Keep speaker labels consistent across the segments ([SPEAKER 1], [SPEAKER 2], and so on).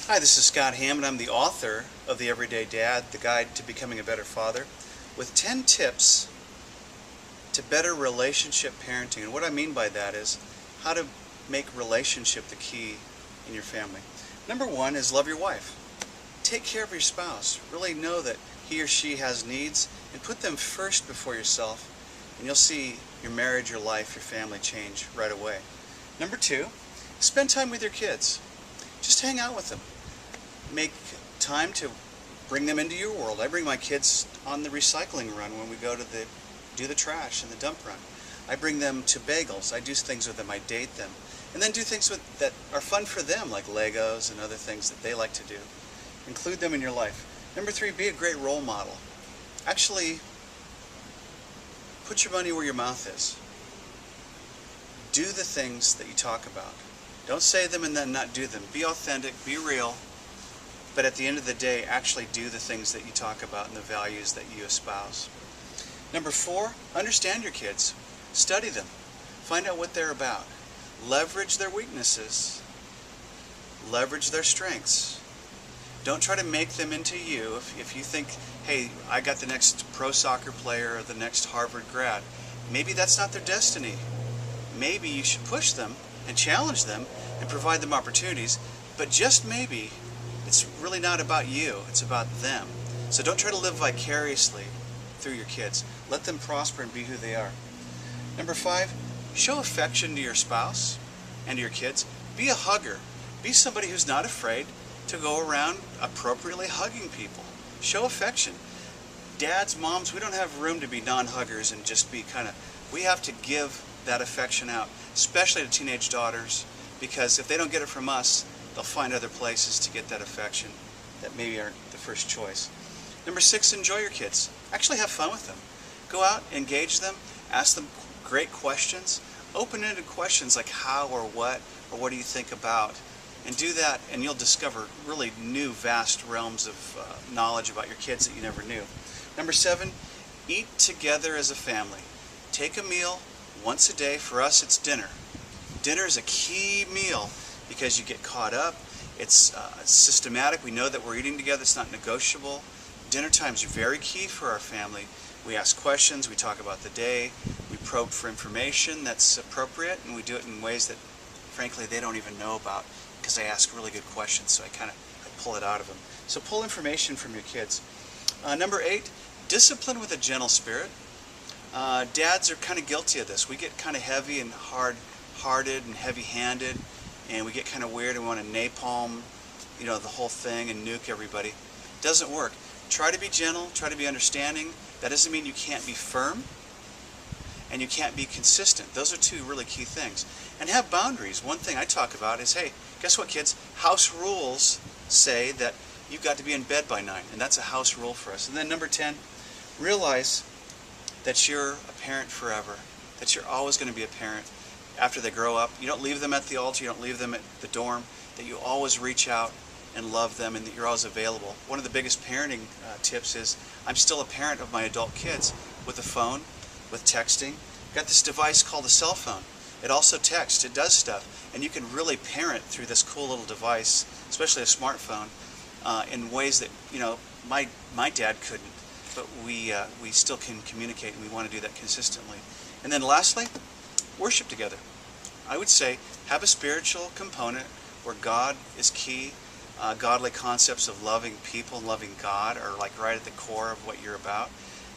[SPEAKER 1] Hi, this is Scott Hammond. I'm the author of The Everyday Dad, the Guide to Becoming a Better Father, with 10 tips to better relationship parenting. And what I mean by that is how to make relationship the key in your family. Number one is love your wife. Take care of your spouse. Really know that he or she has needs and put them first before yourself, and you'll see your marriage, your life, your family change right away. Number two, spend time with your kids. Just hang out with them. Make time to bring them into your world. I bring my kids on the recycling run when we go to do the trash and the dump run. I bring them to bagels. I do things with them. I date them. And then do things that are fun for them, like Legos and other things that they like to do. Include them in your life. Number three, be a great role model. Actually, put your money where your mouth is. Do the things that you talk about. Don't say them and then not do them. Be authentic, be real. But at the end of the day, actually do the things that you talk about and the values that you espouse. Number four, understand your kids. Study them. Find out what they're about. Leverage their weaknesses. Leverage their strengths. Don't try to make them into you. If you think, hey, I got the next pro soccer player or the next Harvard grad, maybe that's not their destiny. Maybe you should push them and challenge them and provide them opportunities, but just maybe it's really not about you, it's about them. So don't try to live vicariously through your kids. Let them prosper and be who they are. Number five, show affection to your spouse and to your kids. Be a hugger. Be somebody who's not afraid to go around appropriately hugging people. Show affection. Dads, moms, we don't have room to be non-huggers and just be we have to give that affection out, especially to teenage daughters, because if they don't get it from us, they'll find other places to get that affection that maybe aren't the first choice. Number six, enjoy your kids. Actually have fun with them. Go out, engage them, ask them great questions, open-ended questions like how or what do you think about, and do that and you'll discover really new vast realms of knowledge about your kids that you never knew. Number seven, eat together as a family. Take a meal once a day. For us, it's dinner. Dinner is a key meal because you get caught up. It's systematic. We know that we're eating together. It's not negotiable. Dinner time is very key for our family. We ask questions. We talk about the day. We probe for information that's appropriate, and we do it in ways that, frankly, they don't even know about because I ask really good questions, so I pull it out of them. So pull information from your kids. Number eight, discipline with a gentle spirit. Dads are kind of guilty of this. We get kind of heavy and hard-hearted and heavy-handed, and we get kind of weird and want to napalm, the whole thing and nuke everybody. It doesn't work. Try to be gentle. Try to be understanding. That doesn't mean you can't be firm, and you can't be consistent. Those are two really key things. And have boundaries. One thing I talk about is, hey, guess what, kids? House rules say that you've got to be in bed by 9, and that's a house rule for us. And then number 10, realize that you're a parent forever, that you're always going to be a parent after they grow up. You don't leave them at the altar, you don't leave them at the dorm, that you always reach out and love them and that you're always available. One of the biggest parenting tips is I'm still a parent of my adult kids with a phone, with texting. I've got this device called a cell phone. It also texts, it does stuff, and you can really parent through this cool little device, especially a smartphone, in ways that my dad couldn't. But we still can communicate, and we want to do that consistently. And then lastly, worship together. I would say have a spiritual component where God is key. Godly concepts of loving people and loving God are like right at the core of what you're about.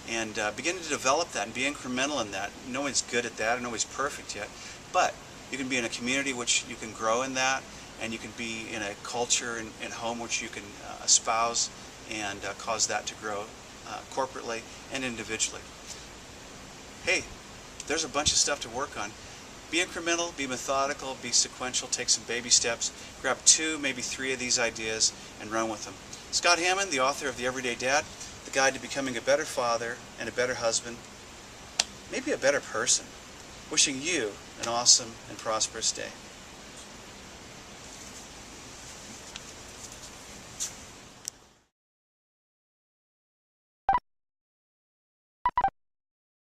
[SPEAKER 1] And begin to develop that and be incremental in that. No one's good at that, and nobody's perfect yet. But you can be in a community which you can grow in that, and you can be in a culture and home which you can espouse and cause that to grow corporately and individually. Hey, there's a bunch of stuff to work on. Be incremental, be methodical, be sequential, take some baby steps, grab 2, maybe 3 of these ideas and run with them. Scott Hammond, the author of The Everyday Dad, the Guide to Becoming a Better Father and a Better Husband, maybe a better person. Wishing you an awesome and prosperous day.